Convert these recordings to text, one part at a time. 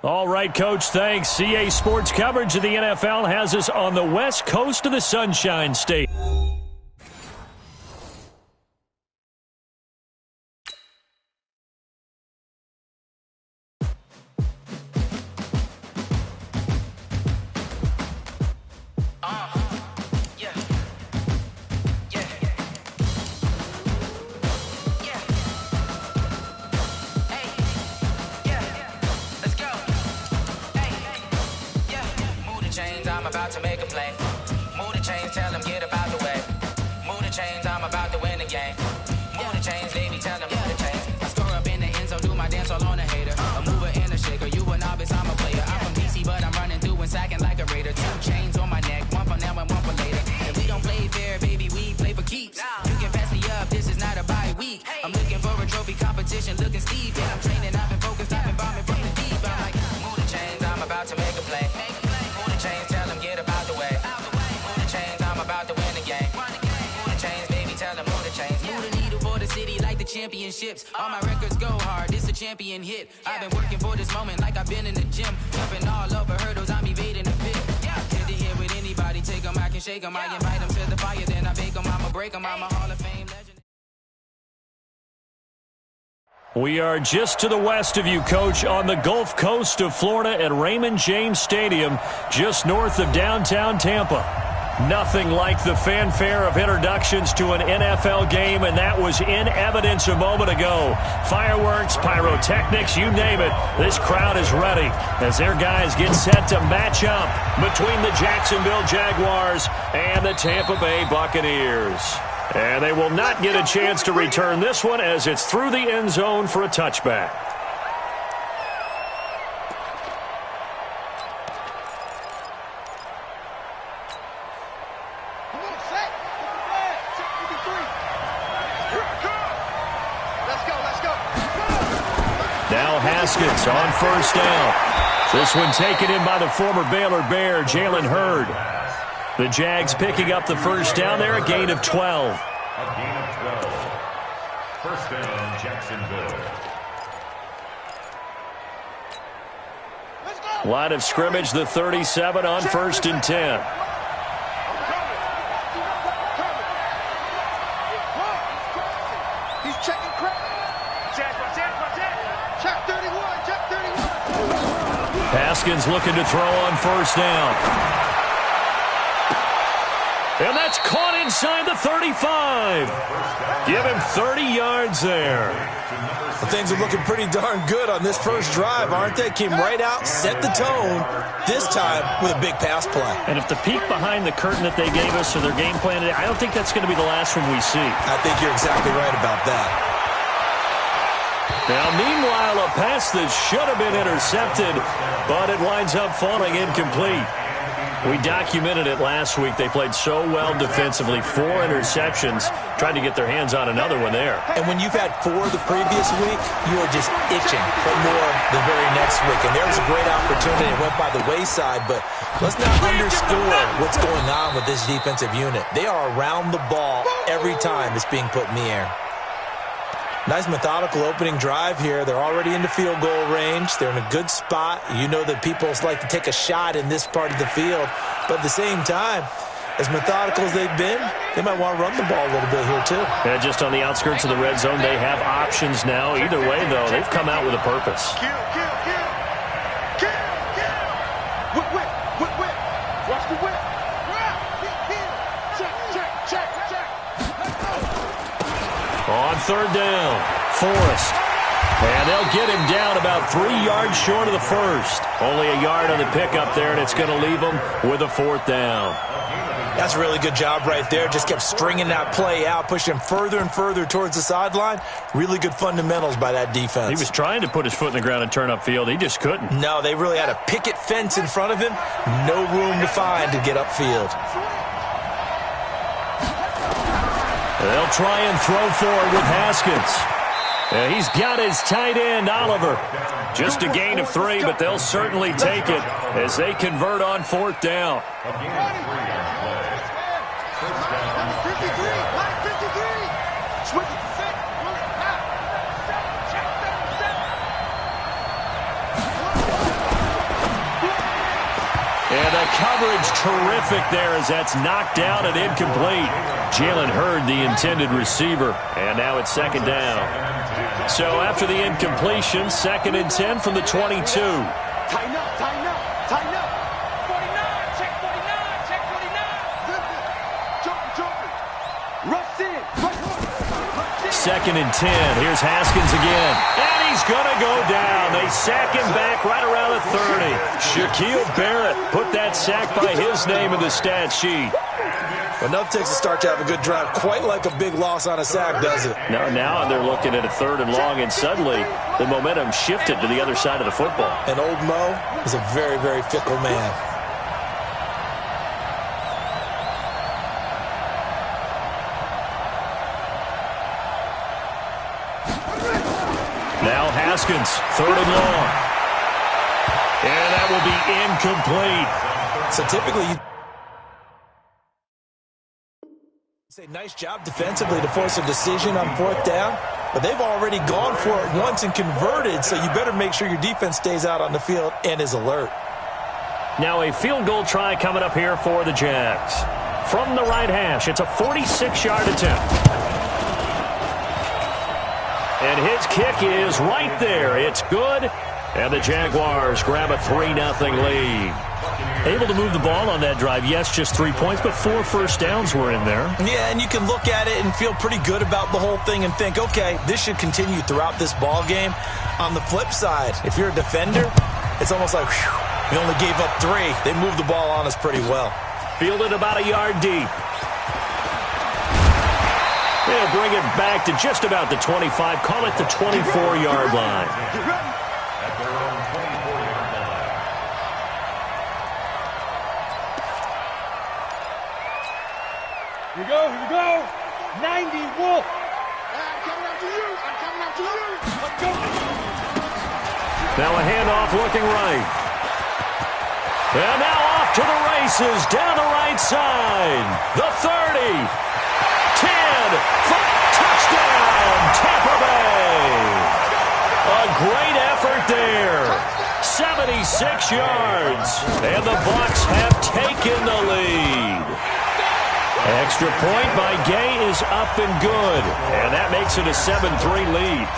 All right, Coach, thanks. CA Sports coverage of the NFL has us on the west coast of the Sunshine State. Championships, all my records go hard, this a champion hit. I've been working for this moment like I've been in the gym. Jumping all over hurdles, I'm evading the pit. Head to head with anybody, take them, I can shake them. I invite them to the fire, then I bake them, I'ma break them. I'm a Hall of Fame legend. We are just to the west of you, Coach, on the Gulf Coast of Florida at Raymond James Stadium, just north of downtown Tampa. Nothing like the fanfare of introductions to an NFL game, and that was in evidence a moment ago. Fireworks, pyrotechnics, you name it. This crowd is ready as their guys get set to match up between the Jacksonville Jaguars and the Tampa Bay Buccaneers. And they will not get a chance to return this one as it's through the end zone for a touchback. Now Haskins on first down. This one taken in by the former Baylor Bear, Jalen Hurd. The Jags picking up the first down there, a gain of 12. A gain of 12. First down, Jacksonville. Line of scrimmage, the 37 on first and 10. Haskins looking to throw on first down. And that's caught inside the 35. Give him 30 yards there. Well, things are looking pretty darn good on this first drive, aren't they? Came right out, set the tone, this time with a big pass play. And if the peek behind the curtain that they gave us or their game plan today, I don't think that's going to be the last one we see. I think you're exactly right about that. Now, meanwhile, a pass that should have been intercepted, but it winds up falling incomplete. We documented it last week. They played so well defensively. 4 interceptions. Tried to get their hands on another one there. And when you've had 4 the previous week, you are just itching for more the very next week. And there was a great opportunity. It went by the wayside, but let's not underscore what's going on with this defensive unit. They are around the ball every time it's being put in the air. Nice methodical opening drive here. They're already into field goal range. They're in a good spot. You know that people like to take a shot in this part of the field. But at the same time, as methodical as they've been, they might want to run the ball a little bit here too. Yeah, just on the outskirts of the red zone, they have options now. Either way, though, they've come out with a purpose. Watch the whip. On third down, Forrest. And they'll get him down about 3 yards short of the first. Only a yard on the pickup there, and it's going to leave them with a fourth down. That's a really good job right there. Just kept stringing that play out, pushing him further and further towards the sideline. Really good fundamentals by that defense. He was trying to put his foot in the ground and turn upfield. He just couldn't. No, they really had a picket fence in front of him. No room to find to get upfield. They'll try and throw forward with Haskins. He's got his tight end, Oliver. Just a gain of 3, but they'll certainly take it as they convert on fourth down. the coverage terrific there as that's knocked down and incomplete. Jalen Hurd, the intended receiver, and now it's second down. So after the incompletion, 2nd and 10 from the 22. Tighten up, tighten up, tighten up. 49, check 49, check 49. Jumping. Rush in. 2nd and 10. Here's Haskins again. And he's going to go down. They sack him back right around the 30. Shaquille Barrett put that sack by his name in the stat sheet. Enough takes to start to have a good drive. Quite like a big loss on a sack, does it? Now they're looking at a 3rd and long, and suddenly the momentum shifted to the other side of the football. And old Mo is a very, very fickle man. Now Haskins, 3rd and long. And that will be incomplete. So typically you say nice job defensively to force a decision on 4th down, but they've already gone for it once and converted, so you better make sure your defense stays out on the field and is alert. Now a field goal try coming up here for the Jags. From the right hash, it's a 46-yard attempt. And his kick is right there. It's good. And the Jaguars grab a 3-0 lead. Able to move the ball on that drive. Yes, just 3 points, but 4 first downs were in there. Yeah, and you can look at it and feel pretty good about the whole thing and think, okay, this should continue throughout this ball game. On the flip side, if you're a defender, it's almost like, whew, we only gave up 3. They moved the ball on us pretty well. Fielded about a yard deep. They'll bring it back to just about the 25. Call it the 24-yard line. At their own 24-yard line. Here we go. 90 Wolf. I'm coming after you. Let's go. Now a handoff looking right. And now off to the races down the right side. The 30. 10, 5, touchdown, Tampa Bay. A great effort there. 76 yards. And the Bucs have taken the lead. Extra point by Gay is up and good. And that makes it a 7-3 lead.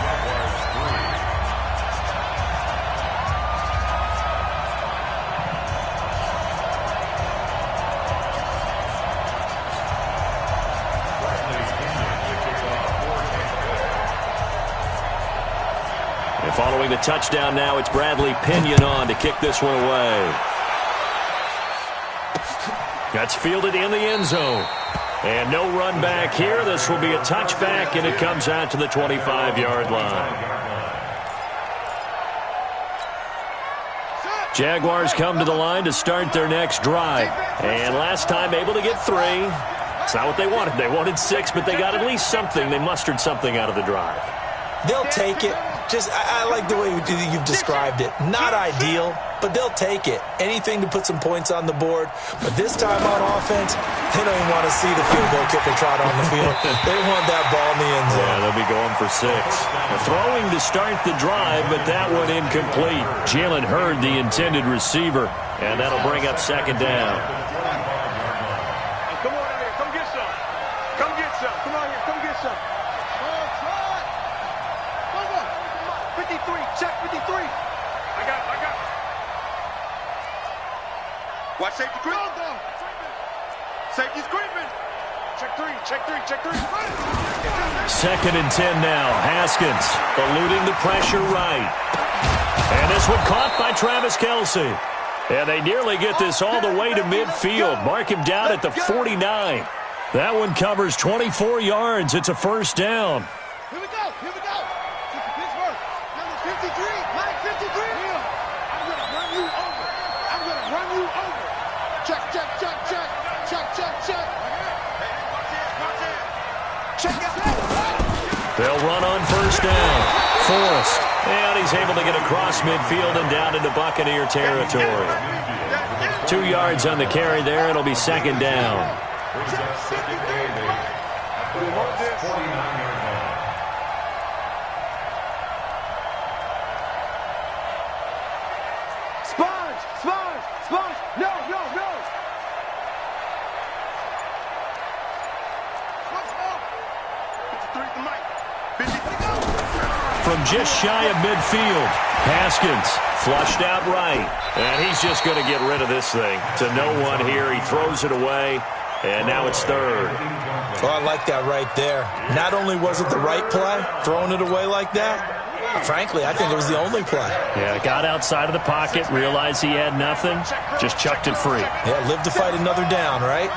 Following the touchdown now, it's Bradley Pinion on to kick this one away. That's fielded in the end zone. And no run back here. This will be a touchback, and it comes out to the 25-yard line. Jaguars come to the line to start their next drive. And last time able to get 3. It's not what they wanted. They wanted 6, but they got at least something. They mustered something out of the drive. They'll take it. I like the way you've described it. Not ideal, but they'll take it. Anything to put some points on the board. But this time on offense, they don't even want to see the field goal kicker trot on the field. They want that ball in the end zone. Yeah, they'll be going for 6. Throwing to start the drive, but that one incomplete. Jalen Hurd, the intended receiver, and that'll bring up 2nd down. Come on in here. Come get some. Come get some. Come on here. Come get some. 53, check 53. I got it. Watch safety creeping. Safety's creeping. Check 3. 2nd and 10 now. Haskins eluding the pressure right. And this one caught by Travis Kelce. And they nearly get this all the way to midfield. Mark him down at the 49. That one covers 24 yards. It's a 1st down. Here we go. This is Pittsburgh. Number 53. Line 53. I'm going to run you over. Check. Check out. They'll run on 1st down. Forrest. And he's able to get across midfield and down into Buccaneer territory. 2 yards on the carry there. It'll be 2nd down. Sponge. No. from just shy of midfield. Haskins flushed out right. And he's just going to get rid of this thing. To no one here. He throws it away. And now it's third. Oh, I like that right there. Not only was it the right play, throwing it away like that, frankly, I think it was the only play. Yeah, got outside of the pocket, realized he had nothing, just chucked it free. Yeah, live to fight another down, right?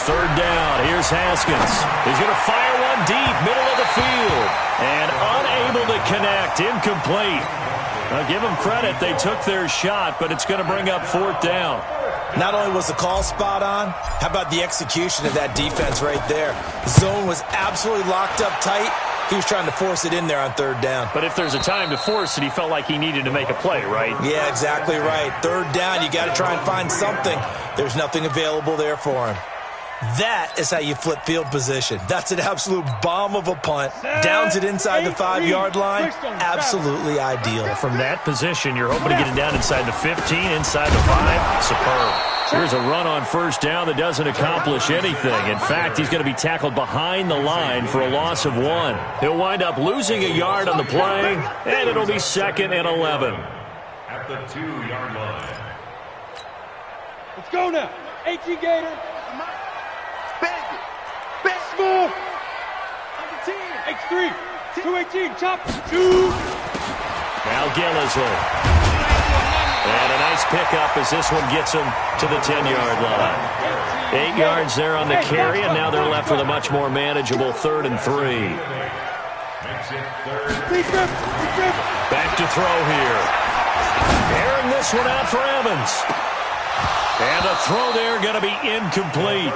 Third down, here's Haskins. He's going to fire one deep, middle of the field. And unable to connect, incomplete. Now, give them credit, they took their shot, but it's going to bring up fourth down. Not only was the call spot on, how about the execution of that defense right there? Zone was absolutely locked up tight. He was trying to force it in there on third down. But if there's a time to force it, he felt like he needed to make a play, right? Yeah, exactly right. Third down, you got to try and find something. There's nothing available there for him. That is how you flip field position. That's an absolute bomb of a punt. Downs it inside the 5-yard line. Absolutely ideal. From that position, you're hoping to get it down inside the 15, inside the 5. Superb. Here's a run on first down that doesn't accomplish anything. In fact, he's going to be tackled behind the line for a loss of 1. He'll wind up losing a yard on the play, and it'll be 2nd and 11. At the 2-yard line. Let's go now. 18 Gator. Bang it. Bang small. Under 10. X3. 218. Chop. 2. Now Gillisley. And a nice pickup as this one gets him to the 10-yard line. 8 yards there on the carry, and now they're left with a much more manageable 3rd and 3. Back to throw here. Airing this one out for Evans. And a throw there going to be incomplete.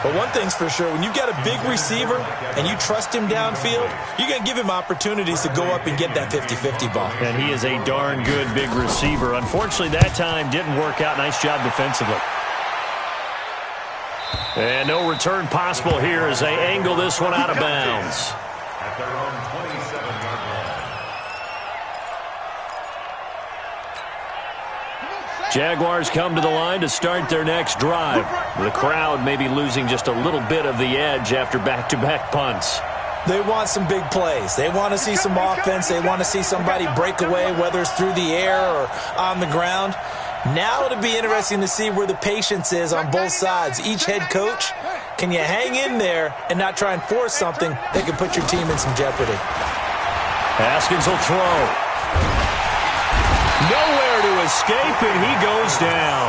But one thing's for sure, when you've got a big receiver and you trust him downfield, you're going to give him opportunities to go up and get that 50-50 ball. And he is a darn good big receiver. Unfortunately, that time didn't work out. Nice job defensively. And no return possible here as they angle this one out of bounds. At their own 27-yard line. Jaguars come to the line to start their next drive. The crowd may be losing just a little bit of the edge after back-to-back punts. They want some big plays. They want to see some offense. They want to see somebody break away, whether it's through the air or on the ground. Now it'll be interesting to see where the patience is on both sides. Each head coach, can you hang in there and not try and force something that can put your team in some jeopardy? Haskins will throw. Nowhere to escape, and he goes down.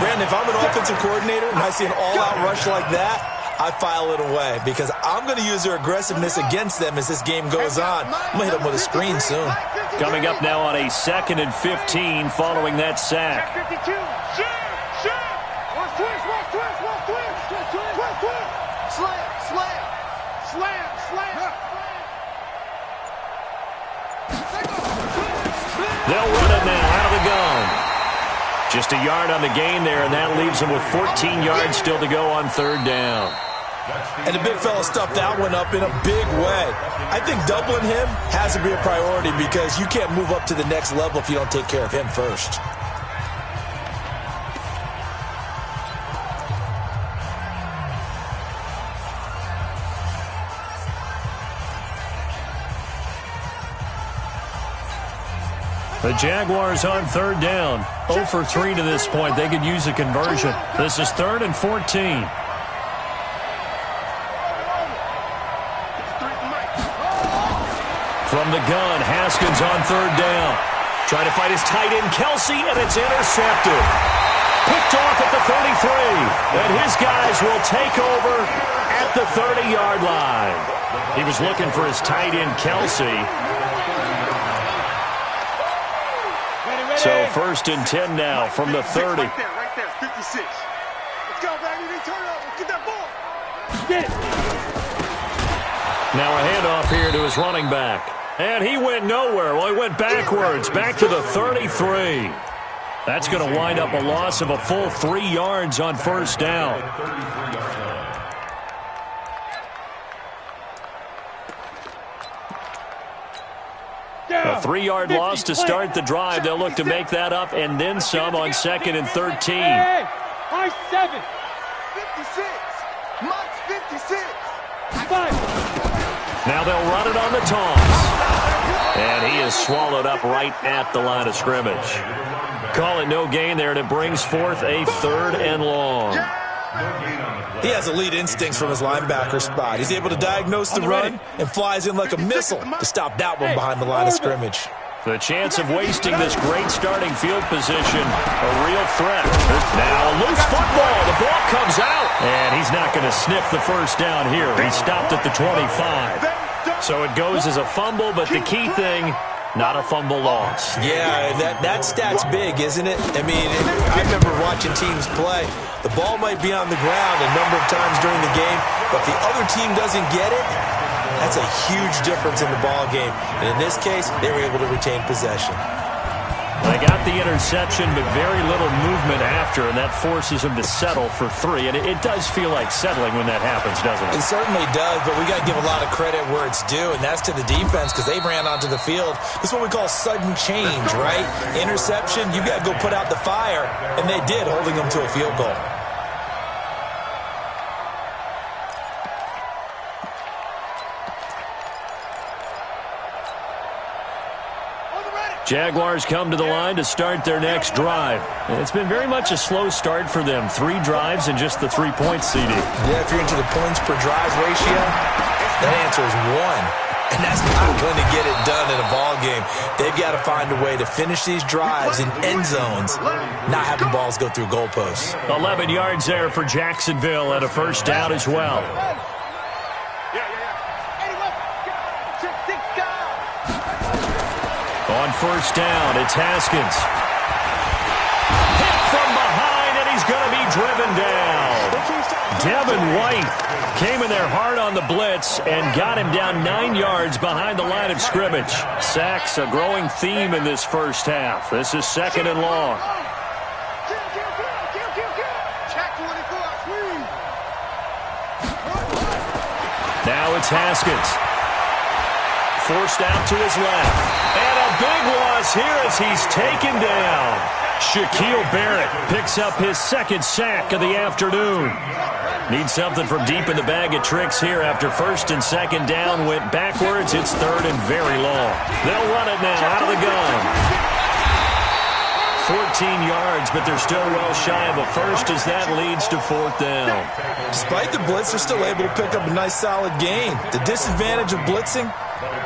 Brandon, if I'm an offensive coordinator and I see an all-out rush like that, I file it away because I'm going to use their aggressiveness against them as this game goes on. I'm going to hit them with a screen soon. Coming up now on a 2nd and 15 following that sack. 52. Watch twist. Slam. They'll run it now out of the gun. Just a yard on the gain there, and that leaves them with 14 yards still to go on 3rd down. And the big fella stuffed that one up in a big way. I think doubling him has to be a priority because you can't move up to the next level if you don't take care of him first. The Jaguars on 3rd down. 0 for 3 to this point. They could use a conversion. This is 3rd and 14. From the gun, Haskins on 3rd down. Trying to fight his tight end, Kelsey, and it's intercepted. Picked off at the 33. And his guys will take over at the 30-yard line. He was looking for his tight end, Kelsey. So 1st and 10 now from the 30. Right there, 56. Let's go, baby. Turn it over. Get that ball. Get it. Now a handoff here to his running back. And he went nowhere. Well, he went backwards, back to the 33. That's going to wind up a loss of a full 3 yards on 1st down. A 3-yard loss to start the drive. They'll look to make that up and then some on 2nd and 13. Hey, 7. 56. Now they'll run it on the toss. And he is swallowed up right at the line of scrimmage. Call it no gain there, and it brings forth a 3rd and long. He has elite instincts from his linebacker spot. He's able to diagnose the run and flies in like a missile to stop that one behind the line of scrimmage. The chance of wasting this great starting field position, a real threat. Now a loose football. The ball comes out. And he's not going to sniff the first down here. He stopped at the 25. So it goes as a fumble, but the key thing, not a fumble loss. Yeah, that stat's big, isn't it? I mean, I remember watching teams play. The ball might be on the ground a number of times during the game, but if the other team doesn't get it, that's a huge difference in the ball game. And in this case, they were able to retain possession. They got the interception, but very little movement after, and that forces them to settle for 3. And it does feel like settling when that happens, doesn't it? It certainly does, but we got to give a lot of credit where it's due, and that's to the defense because they ran onto the field. This is what we call sudden change, right? Interception, you got to go put out the fire, and they did, holding them to a field goal. Jaguars come to the line to start their next drive. It's been very much a slow start for them. 3 drives and just the 3-point CD. Yeah, if you're into the points per drive ratio, that answer is 1. And that's not going to get it done in a ball game. They've got to find a way to finish these drives in end zones, not having balls go through goalposts. 11 yards there for Jacksonville and a first down as well. On first down, it's Haskins. Hit from behind, and he's going to be driven down. Devin White came in there hard on the blitz and got him down 9 yards behind the line of scrimmage. Sacks, a growing theme in this first half. This is 2nd and long. Now it's Haskins. Forced out to his left. And a big loss here as he's taken down. Shaquille Barrett picks up his 2nd sack of the afternoon. Needs something from deep in the bag of tricks here after 1st and 2nd down went backwards. It's 3rd and very long. They'll run it now out of the gun. 14 yards, but they're still well shy of a first as that leads to 4th down. Despite the blitz, they're still able to pick up a nice solid gain. The disadvantage of blitzing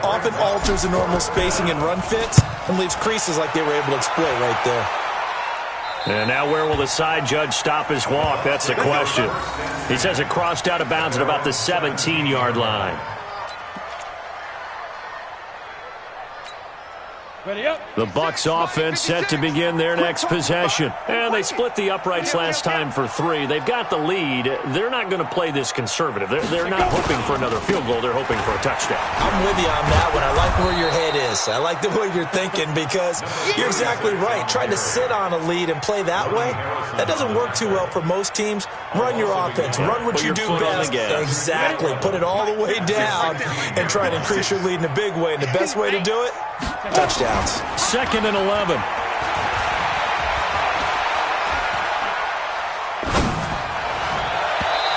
often alters the normal spacing and run fits and leaves creases like they were able to exploit right there. And now where will the side judge stop his walk? That's the question. He says it crossed out of bounds at about the 17-yard line. The Bucs offense set to begin their next possession. And they split the uprights last time for 3. They've got the lead. They're not going to play this conservative. They're not hoping for another field goal. They're hoping for a touchdown. I'm with you on that one. I like where your head is. I like the way you're thinking because you're exactly right. Trying to sit on a lead and play that way, that doesn't work too well for most teams. Run your offense. Run what you do best. Exactly. Put it all the way down and try to increase your lead in a big way. And the best way to do it, touchdowns. 2nd and 11.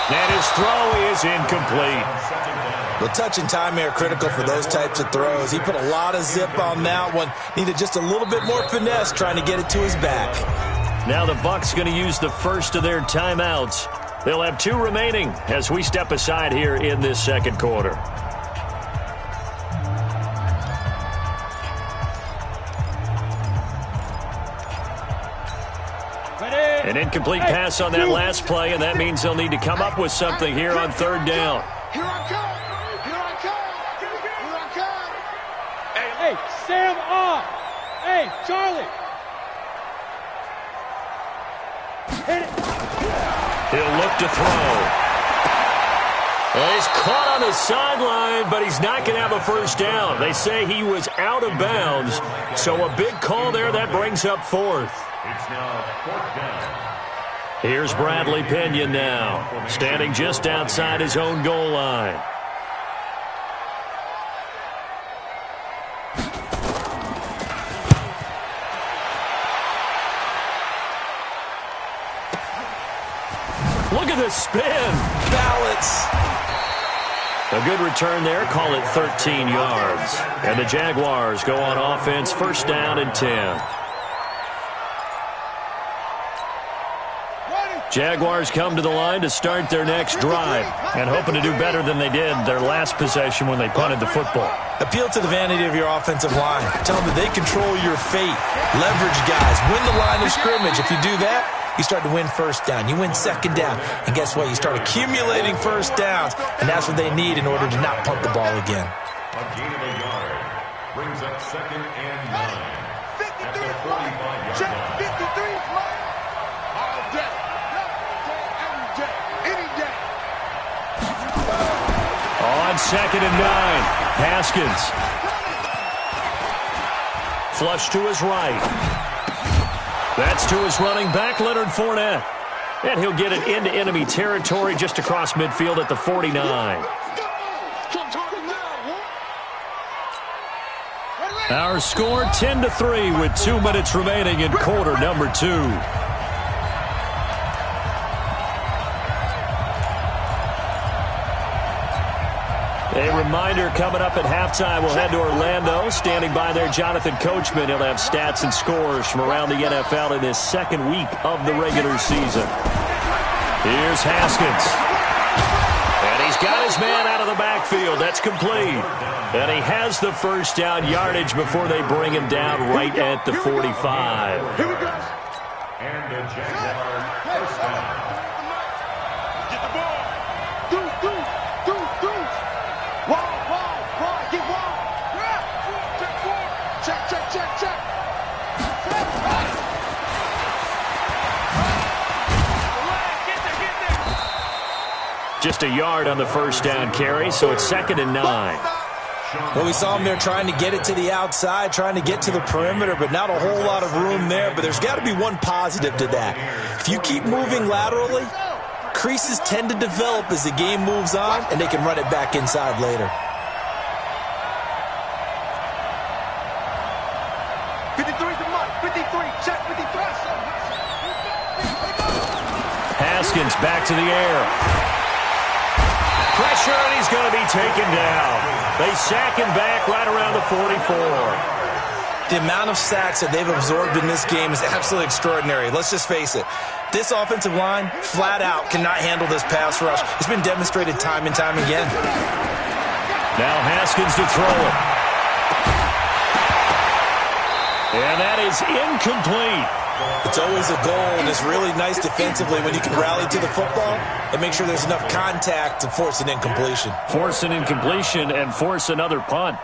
And his throw is incomplete. The touch and timing are critical for those types of throws. He put a lot of zip on that one. Needed just a little bit more finesse trying to get it to his back. Now the Bucs going to use the first of their timeouts. They'll have 2 remaining as we step aside here in this 2nd quarter. An incomplete pass on that last play, and that means they'll need to come up with something here on 3rd down. Here I come. Here I come. Here I come. Hey, Sam off. Hey, Charlie. Hit it. He'll look to throw. Well, he's caught on the sideline, but he's not going to have a first down. They say he was out of bounds, so a big call there. That brings up 4th. It's now 4th down. Here's Bradley Pinion now, standing just outside his own goal line. Look at the spin. Balance. A good return there. Call it 13 yards. And the Jaguars go on offense, first down and 10. Jaguars come to the line to start their next drive and hoping to do better than they did their last possession when they punted the football. Appeal to the vanity of your offensive line. Tell them that they control your fate. Leverage guys. Win the line of scrimmage. If you do that, you start to win first down. You win second down. And guess what? You start accumulating first downs, and that's what they need in order to not punt the ball again. A gain of a yard brings up second and 9 at the 45-yard Check line. 53 is mine. All day. Every day. Any day. On second and 9, Haskins. Flush to his right. That's to his running back, Leonard Fournette. And he'll get it into enemy territory just across midfield at the 49. Our score 10-3 with 2 minutes remaining in quarter number 2. A reminder coming up at halftime, we'll head to Orlando. Standing by there, Jonathan Coachman. He'll have stats and scores from around the NFL in his second week of the regular season. Here's Haskins. And he's got his man out of the backfield. That's complete. And he has the first down yardage before they bring him down right at the 45. Here we go. And the Jaguars first down. Get the ball. Do. Wall. Get wall. Check. Just a yard on the first down carry, so it's second and 9. Well, we saw him there trying to get it to the outside, trying to get to the perimeter, but not a whole lot of room there. But there's got to be one positive to that. If you keep moving laterally, creases tend to develop as the game moves on, and they can run it back inside later. 53 is the mark. 53. Check 53. Haskins back to the air. Pressure, and he's going to be taken down. They sack him back right around the 44. The amount of sacks that they've absorbed in this game is absolutely extraordinary. Let's just face it. This offensive line, flat out, cannot handle this pass rush. It's been demonstrated time and time again. Now Haskins to throw it. And that is incomplete. It's always a goal, and it's really nice defensively when you can rally to the football and make sure there's enough contact to force an incompletion. Force an incompletion and force another punt.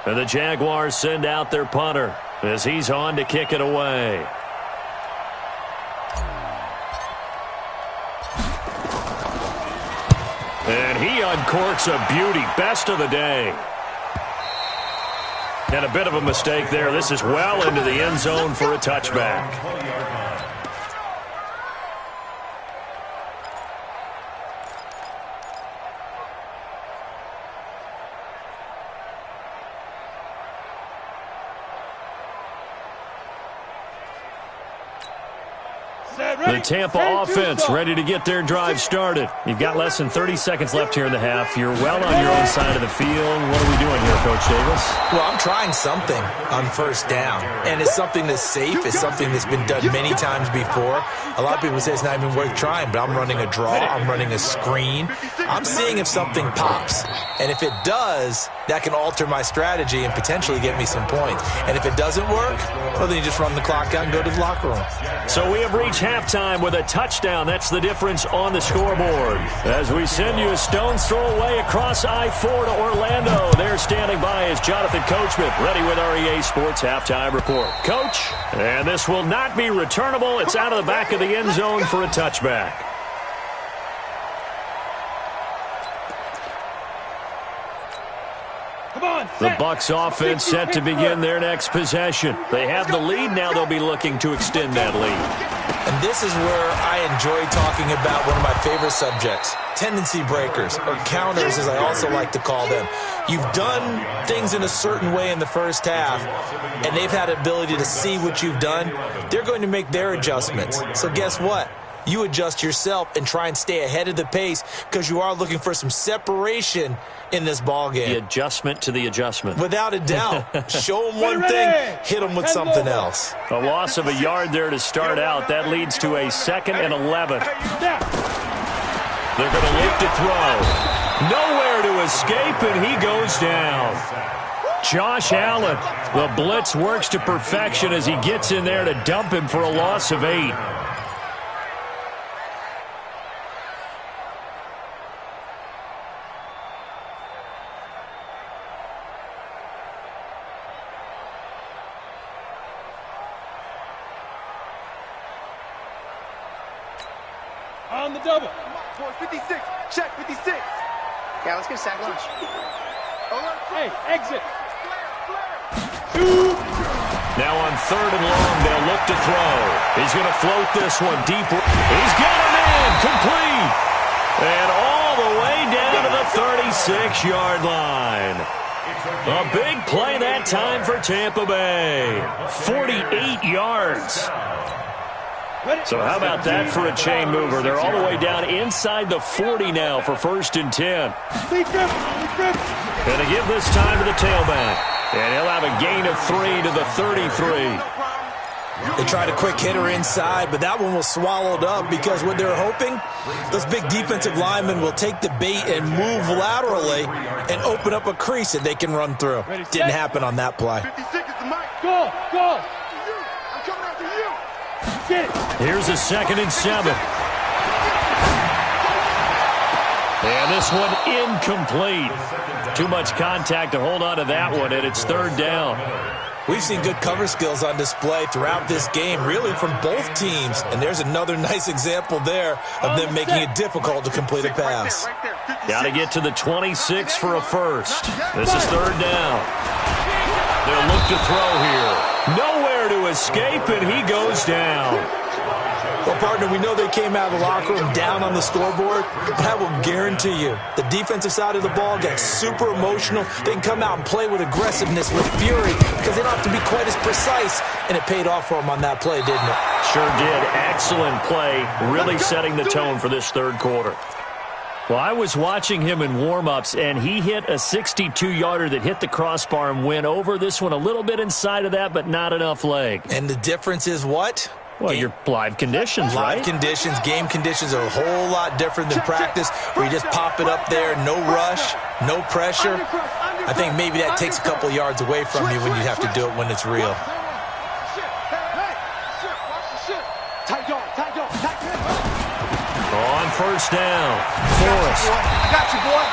And the Jaguars send out their punter as he's on to kick it away. And he uncorks a beauty. Best of the day. And a bit of a mistake there. This is well into the end zone for a touchback. The Tampa offense ready to get their drive started. You've got less than 30 seconds left here in the half. You're well on your own side of the field. What are we doing here, Coach Davis? Well, I'm trying something on first down, and it's something that's safe. It's something that's been done many times before. A lot of people say it's not even worth trying, but I'm running a draw. I'm running a screen. I'm seeing if something pops, and if it does, that can alter my strategy and potentially get me some points. And if it doesn't work, well, then you just run the clock out and go to the locker room. So we have reached halftime with a touchdown. That's the difference on the scoreboard. As we send you a stone's throw away across I-4 to Orlando. There standing by is Jonathan Coachman, ready with our EA Sports Halftime Report. Coach, and this will not be returnable. It's out of the back of the end zone for a touchback. The Bucs offense set to begin their next possession. They have the lead. Now they'll be looking to extend that lead. And this is where I enjoy talking about one of my favorite subjects, tendency breakers, or counters as I also like to call them. You've done things in a certain way in the first half, and they've had the ability to see what you've done. They're going to make their adjustments. So guess what? you adjust yourself and try and stay ahead of the pace because you are looking for some separation in this ball game. The adjustment to the adjustment. Without a doubt. Show them one thing, hit them with something else. A loss of a yard there to start out. That leads to a 2nd and 11. They're going to look to throw. Nowhere to escape, and he goes down. Josh Allen, the blitz works to perfection as he gets in there to dump him for a loss of 8. On the double. 56. Check 56. Yeah, let's get a sack lunch. Hey, exit. Now on 3rd and long, they'll look to throw. He's going to float this one deep. He's got him in, complete. And all the way down to the 36-yard line. A big play that time for Tampa Bay. 48 yards. So how about that for a chain mover? They're all the way down inside the 40 now for 1st and 10. Going to give this time to the tailback. And he'll have a gain of 3 to the 33. They tried a quick hitter inside, but that one was swallowed up because what they're hoping, those big defensive linemen will take the bait and move laterally and open up a crease that they can run through. Didn't happen on that play. 56 is the mic. Go. I'm coming after you. Get it. Here's a 2nd and 7. And this one incomplete. Too much contact to hold on to that one, and it's 3rd down. We've seen good cover skills on display throughout this game, really from both teams. And there's another nice example there of them making it difficult to complete a pass. Got to get to the 26 for a first. This is 3rd down. They'll look to throw here. Nowhere to escape, and he goes down. Well, partner, we know they came out of the locker room down on the scoreboard, but I will guarantee you the defensive side of the ball got super emotional. They can come out and play with aggressiveness, with fury, because they don't have to be quite as precise, and it paid off for them on that play, didn't it? Sure did. Excellent play, really setting the tone for this 3rd quarter. Well, I was watching him in warm-ups, and he hit a 62-yarder that hit the crossbar and went over. This one a little bit inside of that, but not enough leg. And the difference is what? Well, your live conditions, right? Live conditions, game conditions are a whole lot different than practice, where you just pop it up there, no rush, no pressure. I think maybe that takes a couple yards away from you when you have to do it when it's real. On 1st down, Forrest. I got you, boy.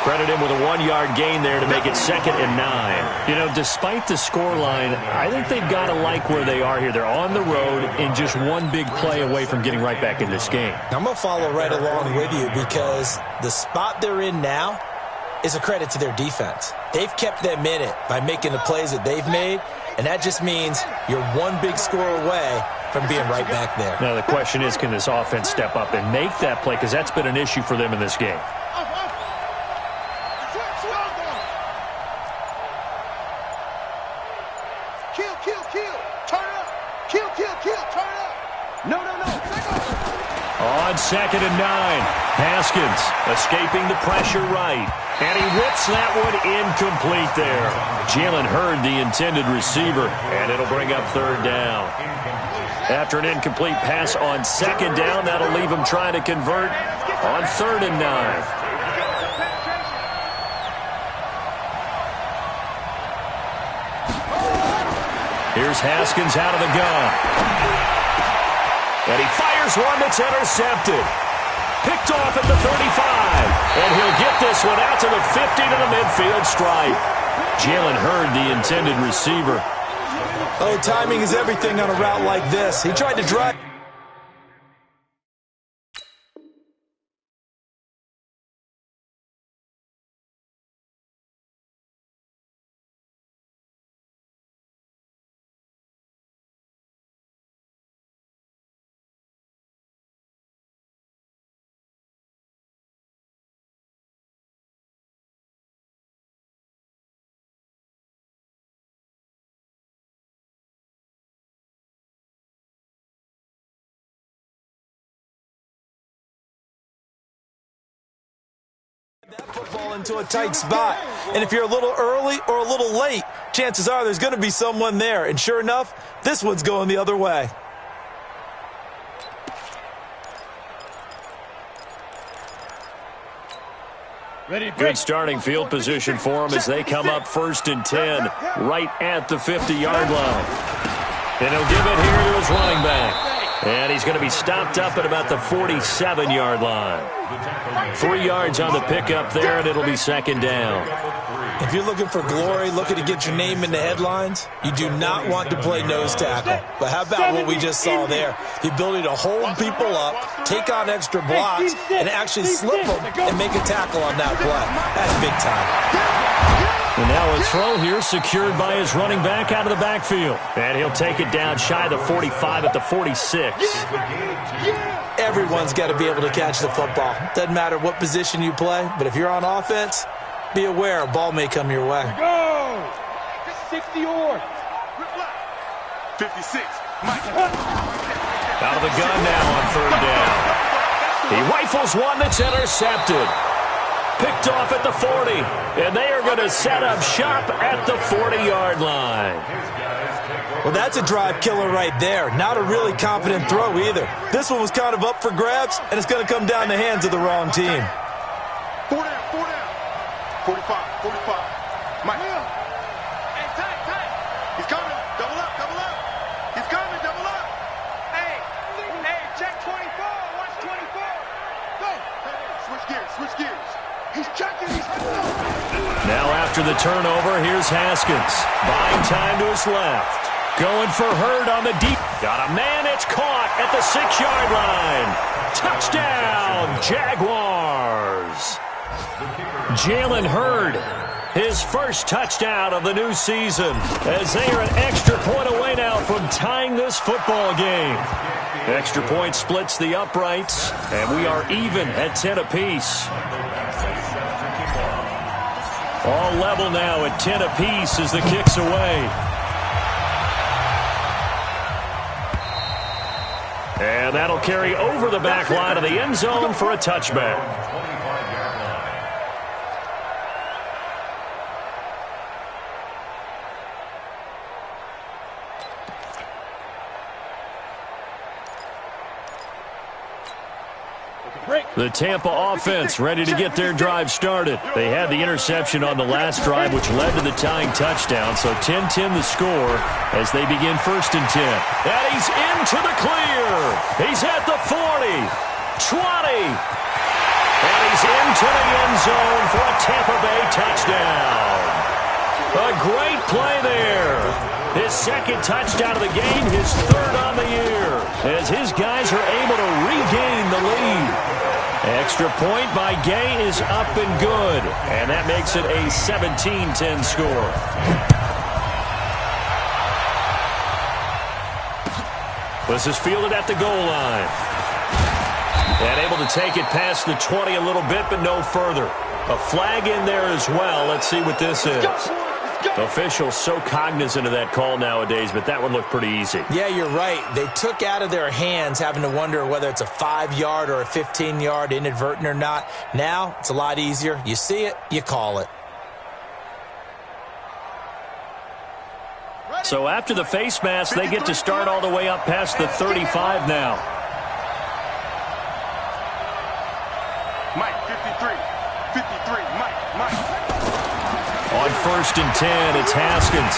Credit him with a 1-yard gain there to make it 2nd and 9. You know, despite the scoreline, I think they've got to like where they are here. They're on the road and just one big play away from getting right back in this game. I'm going to follow right along with you because the spot they're in now is a credit to their defense. They've kept them in it by making the plays that they've made, and that just means you're one big score away from being right back there. Now, the question is, can this offense step up and make that play? Because that's been an issue for them in this game. On 2nd and 9, Haskins escaping the pressure right. And he whips that one incomplete there. Jalen Hurd, the intended receiver, and it'll bring up 3rd down. After an incomplete pass on 2nd down, that'll leave him trying to convert on 3rd and 9. Here's Haskins out of the gun. And he fires one that's intercepted. Picked off at the 35. And he'll get this one out to the 50 to the midfield stripe. Jalen Hurd, the intended receiver. Oh, timing is everything on a route like this. He tried to drive. ball into a tight spot. And if you're a little early or a little late, chances are there's going to be someone there. And sure enough, this one's going the other way. Good starting field position for them as they come up 1st and 10 right at the 50-yard line. And he'll give it here to his running back. And he's going to be stopped up at about the 47-yard line. 3 yards on the pickup there, and it'll be 2nd down. If you're looking for glory, looking to get your name in the headlines, you do not want to play nose tackle. But how about what we just saw there? The ability to hold people up, take on extra blocks, and actually slip them and make a tackle on that play. That's big time. And now a throw here secured by his running back out of the backfield. And he'll take it down shy of the 45 at the 46. Everyone's got to be able to catch the football. Doesn't matter what position you play, but if you're on offense, be aware a ball may come your way. Go! 60 or 56. Out of the gun now on 3rd down. He rifles one that's intercepted. Picked off at the 40. And they are going to set up shop at the 40-yard line. Well, that's a drive killer right there. Not a really confident throw either. This one was kind of up for grabs, and it's going to come down the hands of the wrong team. 4 down. 45. Mike. Hey, tight. He's coming. Double up. He's coming. Double up. Hey, check 24. Watch 24. Go. Switch gears. He's checking. Now after the turnover, here's Haskins. Buying time to his left. Going for Hurd on the deep. Got a man. It's caught at the 6-yard line. Touchdown, Jaguars. Jalen Hurd, his first touchdown of the new season, as they are an extra point away now from tying this football game. Extra point splits the uprights, and we are even at 10 apiece. All level now at 10 apiece as the kick's away. And that'll carry over the back line of the end zone for a touchback. The Tampa offense ready to get their drive started. They had the interception on the last drive, which led to the tying touchdown. So 10-10 the score as they begin 1st and 10. And he's into the clear. He's at the 40, 20. And he's into the end zone for a Tampa Bay touchdown. A great play there. His 2nd touchdown of the game, his 3rd on the year, as his guys are able to regain the lead. Extra point by Gay is up and good, and that makes it a 17-10 score. This is fielded at the goal line. And able to take it past the 20 a little bit, but no further. A flag in there as well. Let's see what this is. Officials so cognizant of that call nowadays, but that one looked pretty easy. Yeah, you're right. They took out of their hands having to wonder whether it's a 5-yard or a 15-yard inadvertent or not. Now, it's a lot easier. You see it, you call it. So after the face mask, they get to start all the way up past the 35 now. Mike, 53, Mike. On 1st and 10, it's Haskins.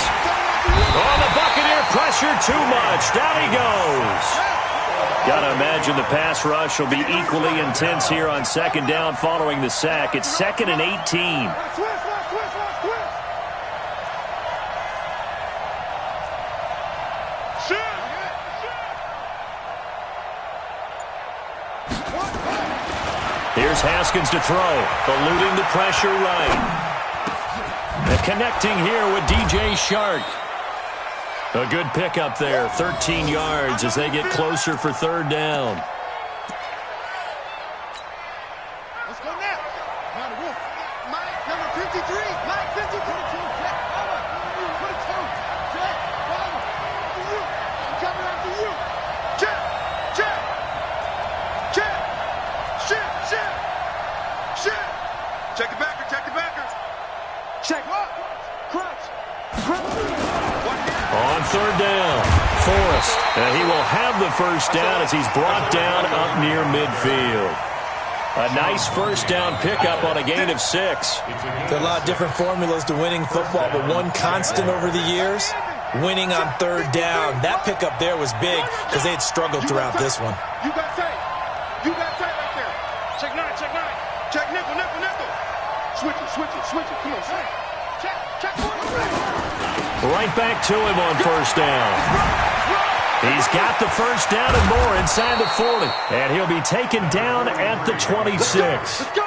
Oh, the Buccaneer pressure too much. Down he goes. Got to imagine the pass rush will be equally intense here on 2nd down following the sack. It's 2nd and 18. Here's Haskins to throw. Eluding the pressure right. And connecting here with DJ Shark. A good pickup there. 13 yards as they get closer for 3rd down. Let's go now. Mike, number 53. Mike, 53. Check. Put it through. Check. After you. I'm coming after you. Check. Check it back or take third down. Forrest, and he will have the first down as he's brought down up near midfield. A nice first down pickup on a gain of 6. There are a lot of different formulas to winning football, but one constant over the years, winning on third down. That pickup there was big because they had struggled throughout this one. You got tight. You got tight right there. Check 9, check 9. Check nickel, nickel, nickel. Switch it, switch it, switch it. Come on, switch. Check. Right back to him on first down. He's got the first down and more inside the 40. And he'll be taken down at the 26. Let's go.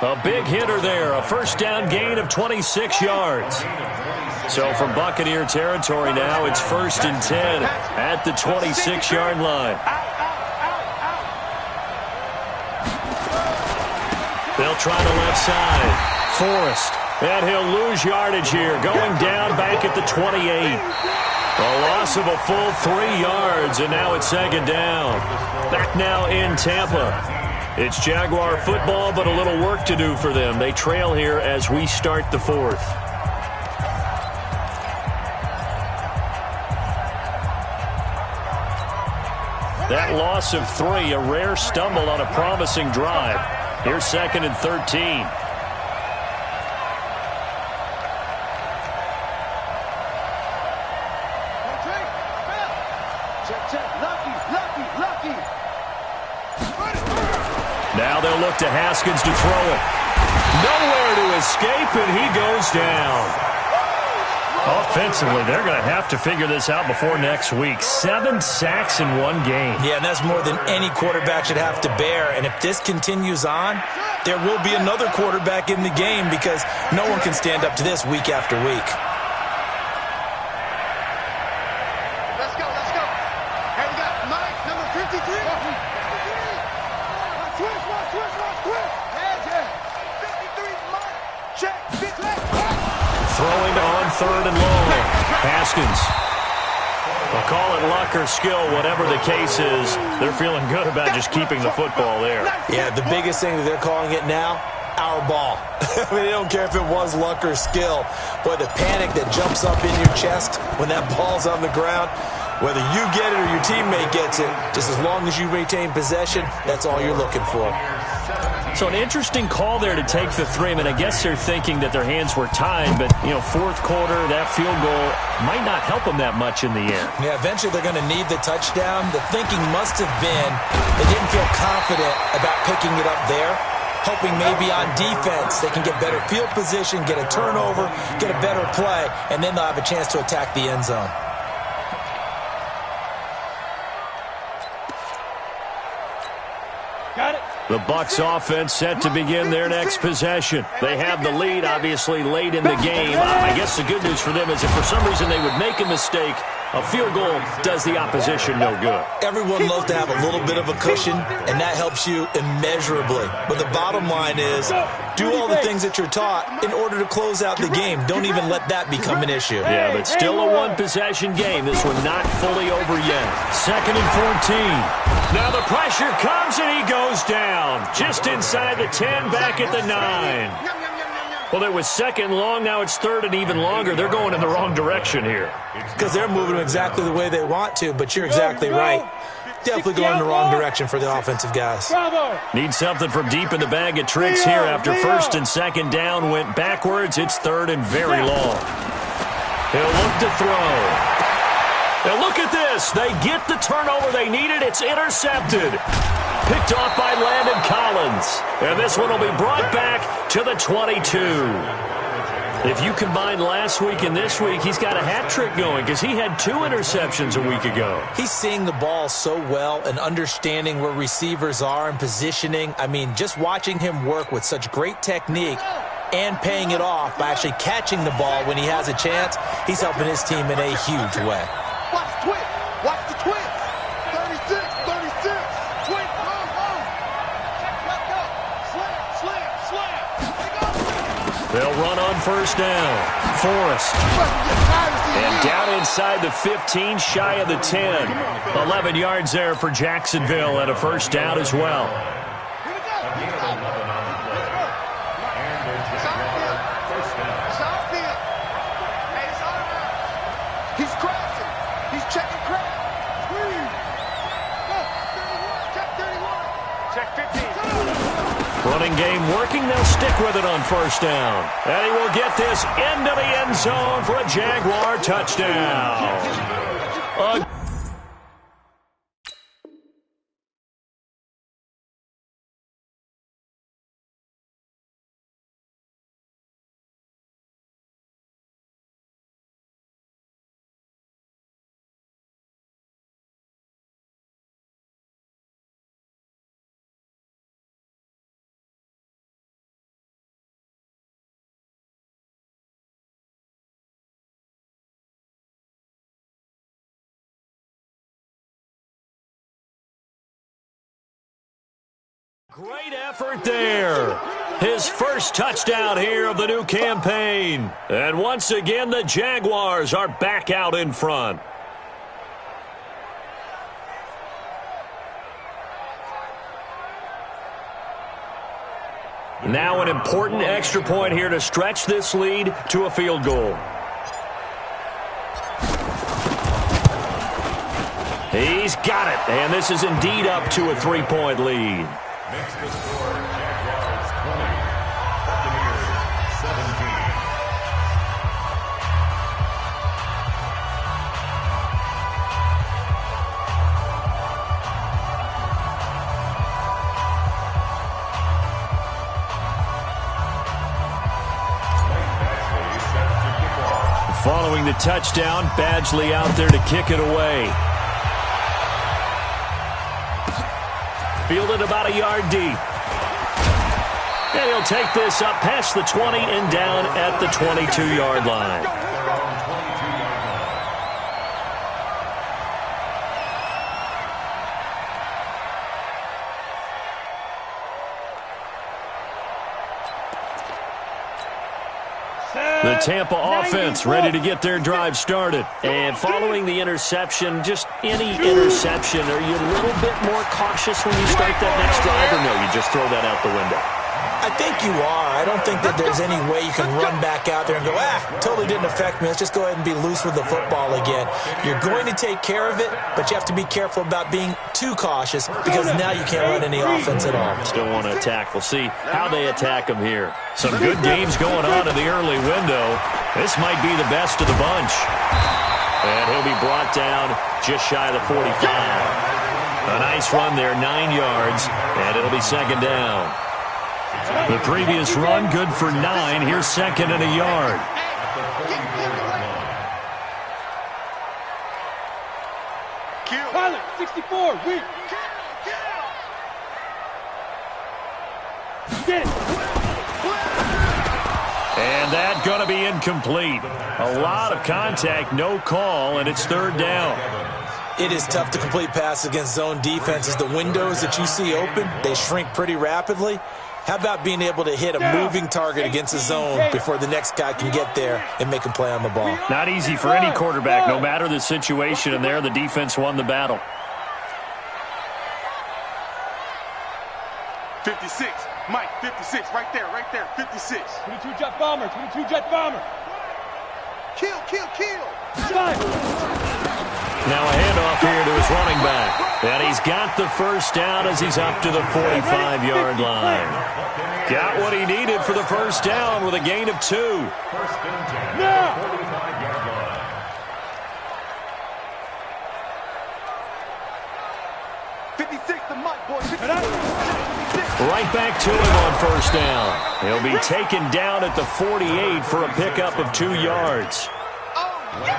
A big hitter there. A first down gain of 26 yards. So from Buccaneer territory now, it's 1st and 10 at the 26-yard line. They'll try the left side. Forrest. And he'll lose yardage here, going down back at the 28. A loss of a full 3 yards, and now it's 2nd down. Back now in Tampa. It's Jaguar football, but a little work to do for them. They trail here as we start the 4th. That loss of 3, a rare stumble on a promising drive. Here's 2nd and 13. Now they'll look to Haskins to throw it. Nowhere to escape, and he goes down. Offensively, they're going to have to figure this out before next week. 7 sacks in one game. Yeah, and that's more than any quarterback should have to bear. And if this continues on, there will be another quarterback in the game because no one can stand up to this week after week. Let's go. Hey, we got Mike, number 53. Throwing on 3rd and long. Haskins. We'll call it luck or skill, whatever the case is. They're feeling good about just keeping the football there. Yeah, the biggest thing that they're calling it now, our ball. I mean, they don't care if it was luck or skill. Boy, the panic that jumps up in your chest when that ball's on the ground, whether you get it or your teammate gets it, just as long as you retain possession, that's all you're looking for. So an interesting call there to take the 3. I mean, I guess they're thinking that their hands were tied, but, 4th quarter, that field goal might not help them that much in the end. Yeah, eventually they're going to need the touchdown. The thinking must have been they didn't feel confident about picking it up there, hoping maybe on defense they can get better field position, get a turnover, get a better play, and then they'll have a chance to attack the end zone. The Bucs offense set to begin their next possession. They have the lead, obviously, late in the game. I guess the good news for them is if for some reason they would make a mistake, a field goal does the opposition no good. Everyone loves to have a little bit of a cushion, and that helps you immeasurably. But the bottom line is, do all the things that you're taught in order to close out the game. Don't even let that become an issue. Yeah, but still a one-possession game. This one not fully over yet. 2nd and 14. Now the pressure comes, and he goes down. Just inside the 10, back at the 9. Well, it was 2nd long. Now it's 3rd and even longer. They're going in the wrong direction here. Because they're moving exactly the way they want to, but you're exactly right. Definitely going in the wrong direction for the offensive guys. Need something from deep in the bag of tricks here. After 1st and 2nd down went backwards, it's 3rd and very long. He'll look to throw. Now look at this. They get the turnover they needed. It's intercepted. Picked off by Landon Collins. And this one will be brought back to the 22. If you combine last week and this week, he's got a hat trick going because he had 2 interceptions a week ago. He's seeing the ball so well and understanding where receivers are and positioning. I mean, just watching him work with such great technique and paying it off by actually catching the ball when he has a chance, he's helping his team in a huge way. Watch the twist. Watch the twist. 36, 36. Twist, boom. Let go. Slam. They'll run on 1st down. Forrest. And down inside the 15, shy of the 10. 11 yards there for Jacksonville and a 1st down as well. He's crashing. Running game working. They'll stick with it on first down. And he will get this into the end zone for a Jaguar touchdown. Great effort there. His first touchdown here of the new campaign. And once again, the Jaguars are back out in front. Now an important extra point here to stretch this lead to a field goal. He's got it, and this is indeed up to a 3-point lead. Makes the score Jaguars 20, Buccaneers 17. Following the touchdown, Badgley out there to kick it away. Fielded about a yard deep. And he'll take this up past the 20 and down at the 22-yard line. The Tampa offense ready to get their drive started. And following the interception, just any interception, are you a little bit more cautious when you start that next drive, or no, you just throw that out the window? I think you are. I don't think that there's any way you can run back out there and go, totally didn't affect me. Let's just go ahead and be loose with the football again. You're going to take care of it, but you have to be careful about being too cautious because now you can't run any offense at all. Still want to attack. We'll see how they attack them here. Some good games going on in the early window. This might be the best of the bunch. And he'll be brought down just shy of the 45. A nice run there, 9 yards, and it'll be second down. The previous run, good for 9. Here's second and a yard. Pilot, 64, weak. And that going to be incomplete. A lot of contact, no call, and it's third down. It is tough to complete passes against zone defenses. The windows that you see open, they shrink pretty rapidly. How about being able to hit a moving target against a zone before the next guy can get there and make a play on the ball? Not easy for any quarterback, no matter the situation, and there the defense won the battle. 56, Mike, 56, right there, 56. 22 jet bomber, 22 jet bomber. Kill. Now a handoff here to his running back. And he's got the first down as he's up to the 45-yard line. Got what he needed for the first down with a gain of 2. First and 10, 45-yard line. Right back to him on first down. He'll be taken down at the 48 for a pickup of 2 yards.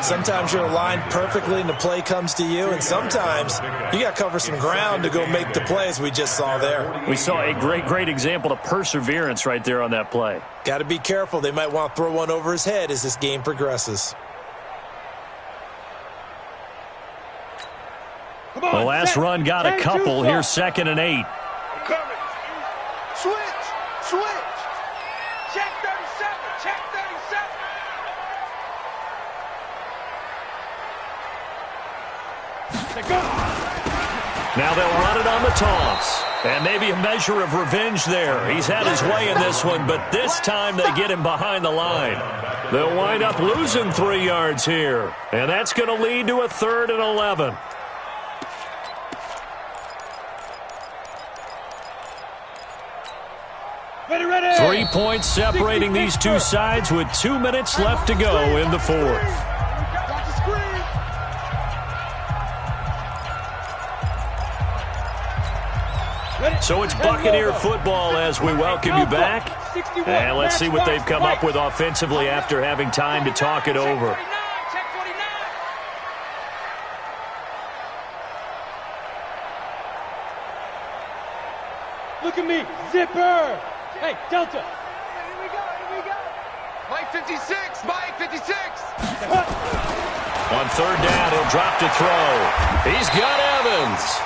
Sometimes you're aligned perfectly and the play comes to you, and sometimes you got to cover some ground to go make the plays we just saw there. We saw a great example of perseverance right there on that play. Got to be careful. They might want to throw one over his head as this game progresses. The last run got a couple. Here's second and 8. Switch. Check 37. Now they'll run it on the toss. And maybe a measure of revenge there. He's had his way in this one, but this time they get him behind the line. They'll wind up losing 3 yards here. And that's going to lead to a 3rd and 11. 3 points separating these two sides with 2 minutes left to go in the fourth. So it's Buccaneer football as we welcome you back. And let's see what they've come up with offensively after having time to talk it over. Look at me, zipper. Hey, Delta. Here we go. Mike 56, Mike 56. On third down, he'll drop to throw. He's got Evans.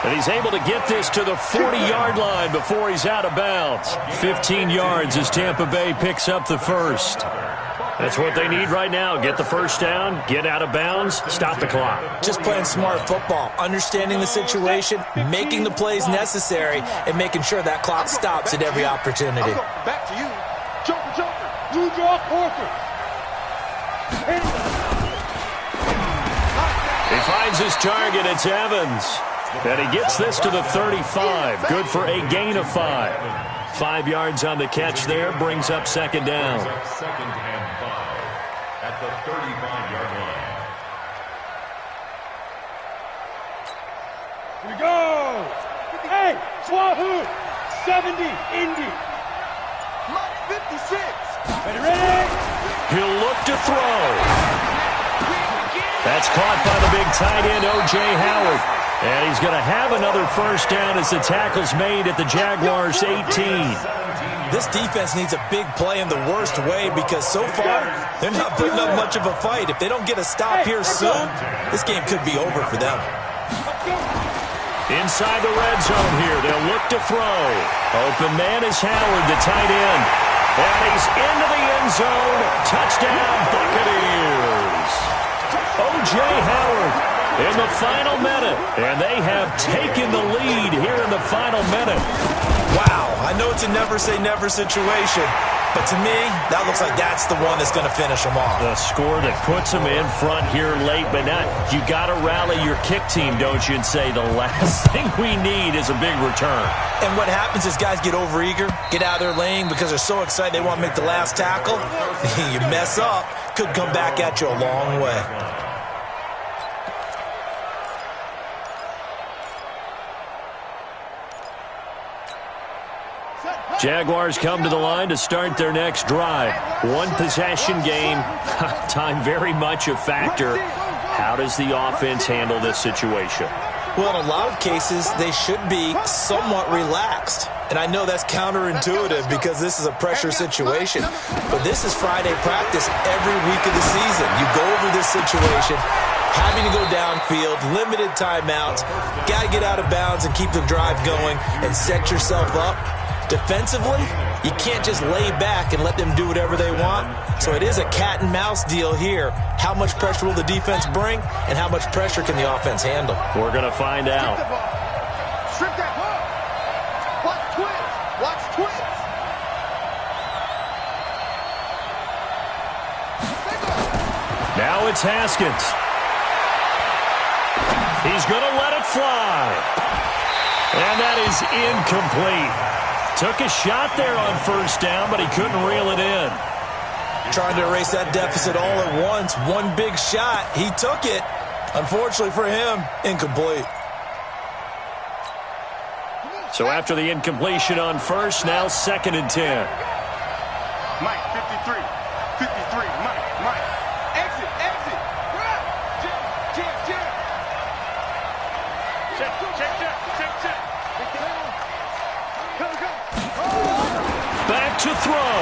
And he's able to get this to the 40-yard line before he's out of bounds. 15 yards as Tampa Bay picks up the first. That's what they need right now. Get the first down, get out of bounds, stop the clock. Just playing smart football, understanding the situation, making the plays necessary, and making sure that clock stops at every opportunity. Back to you. Joker. You draw Porter. He finds his target. It's Evans. And he gets this to the 35. Good for a gain of 5. 5 yards on the catch there. Brings up second down. Second and 5 at the 35-yard line. Here we go. Hey, Swahoo. 70, Indy. Mike 56. Ready? He'll look to throw. That's caught by the big tight end, O.J. Howard. And he's going to have another first down as the tackle's made at the Jaguars' 18. This defense needs a big play in the worst way because so far they're not putting up much of a fight. If they don't get a stop here soon, this game could be over for them. Inside the red zone here, they'll look to throw. Open man is Howard, the tight end. And he's into the end zone. Touchdown, Buccaneers. O.J. Howard in the final minute, and they have taken the lead here in the final minute. Wow, I know it's a never-say-never situation, but to me, that looks like that's the one that's going to finish them off. The score that puts them in front here late, but not. You got to rally your kick team, don't you, and say the last thing we need is a big return. And what happens is guys get overeager, get out of their lane because they're so excited they want to make the last tackle. You mess up, could come back at you a long way. Jaguars come to the line to start their next drive. One possession game. Time very much a factor. How does the offense handle this situation? Well, in a lot of cases, they should be somewhat relaxed. And I know that's counterintuitive because this is a pressure situation. But this is Friday practice every week of the season. You go over this situation, having to go downfield, limited timeouts, got to get out of bounds and keep the drive going and set yourself up. Defensively, you can't just lay back and let them do whatever they want. So it is a cat and mouse deal here. How much pressure will the defense bring, and how much pressure can the offense handle? We're going to find out. Strip that ball. Watch twins. Now it's Haskins. He's going to let it fly. And that is incomplete. Took a shot there on first down, but he couldn't reel it in. Trying to erase that deficit all at once. One big shot. He took it. Unfortunately for him, incomplete. So after the incompletion on first, now 2nd and 10. Mike 53. Mike. Exit. Check. Back to throw.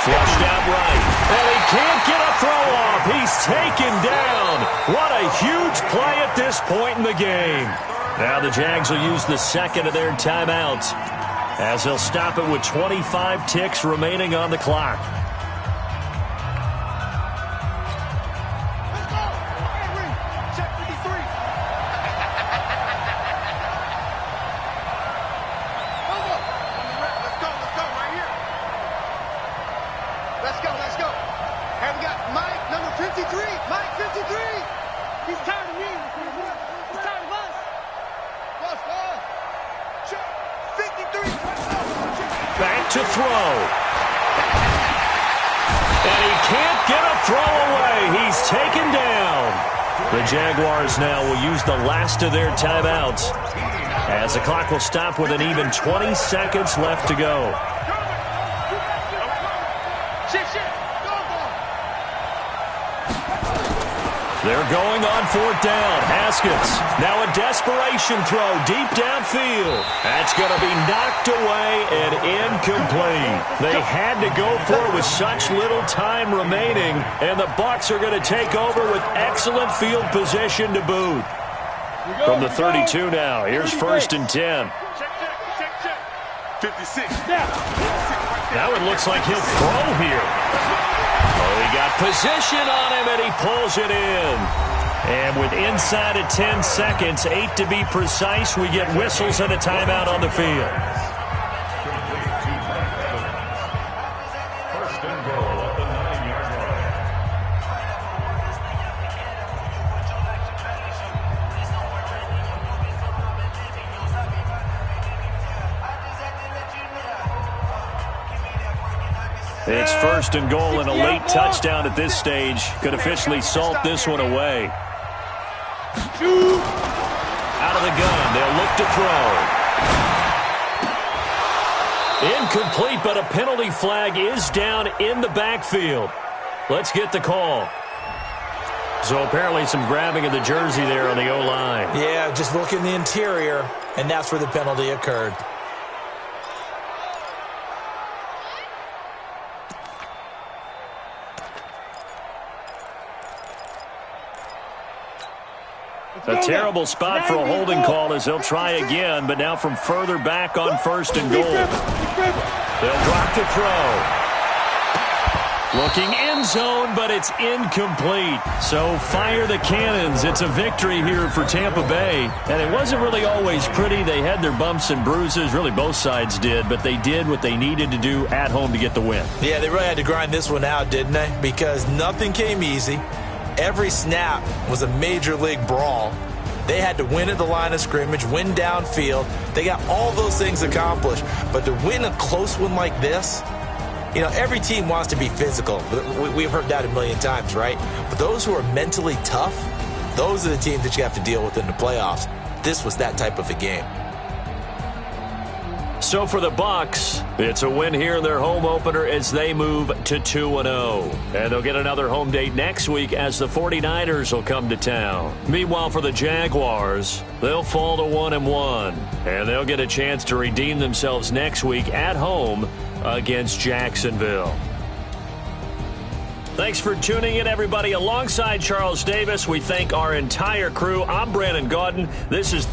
Flushed out right. And he can't get a throw off. He's taken down. What a huge play at this point in the game. Now the Jags will use the second of their timeouts as they'll stop it with 25 ticks remaining on the clock. Let's go. Have we got Mike, number 53? Mike 53. He's tired of me. He's tired of us. Check. 53. to throw. And he can't get a throw away. He's taken down. The Jaguars now will use the last of their timeouts as the clock will stop with an even 20 seconds left to go. They're going on fourth down. Haskins, now a desperation throw deep downfield. That's going to be knocked away and incomplete. They had to go for it with such little time remaining, and the Bucs are going to take over with excellent field position to boot. From the 32 now, here's 1st and 10. 56. Now it looks like he'll throw here. Oh, he got position on him, and he pulls it in. And with inside of 10 seconds, 8 to be precise, we get whistles and a timeout on the field. First and goal at the 9-yard line. It's 1st and goal, and a late touchdown at this stage could officially salt this one away. Out of the gun, they'll look to throw. Incomplete, but a penalty flag is down in the backfield. Let's get the call. So apparently some grabbing of the jersey there on the O-line. Yeah, just look in the interior, and that's where the penalty occurred. A terrible spot for a holding call as they'll try again, but now from further back on 1st and goal. They'll drop to throw. Looking end zone, but it's incomplete. So fire the cannons. It's a victory here for Tampa Bay. And it wasn't really always pretty. They had their bumps and bruises. Really, both sides did. But they did what they needed to do at home to get the win. Yeah, they really had to grind this one out, didn't they? Because nothing came easy. Every snap was a major league brawl. They had to win at the line of scrimmage, win downfield. They got all those things accomplished. But to win a close one like this, you know, every team wants to be physical. We've heard that a million times, right? But those who are mentally tough, those are the teams that you have to deal with in the playoffs. This was that type of a game. So for the Bucs, it's a win here in their home opener as they move to 2-0. And they'll get another home date next week as the 49ers will come to town. Meanwhile, for the Jaguars, they'll fall to 1-1. And they'll get a chance to redeem themselves next week at home against Jacksonville. Thanks for tuning in, everybody. Alongside Charles Davis, we thank our entire crew. I'm Brandon Gaudin. This is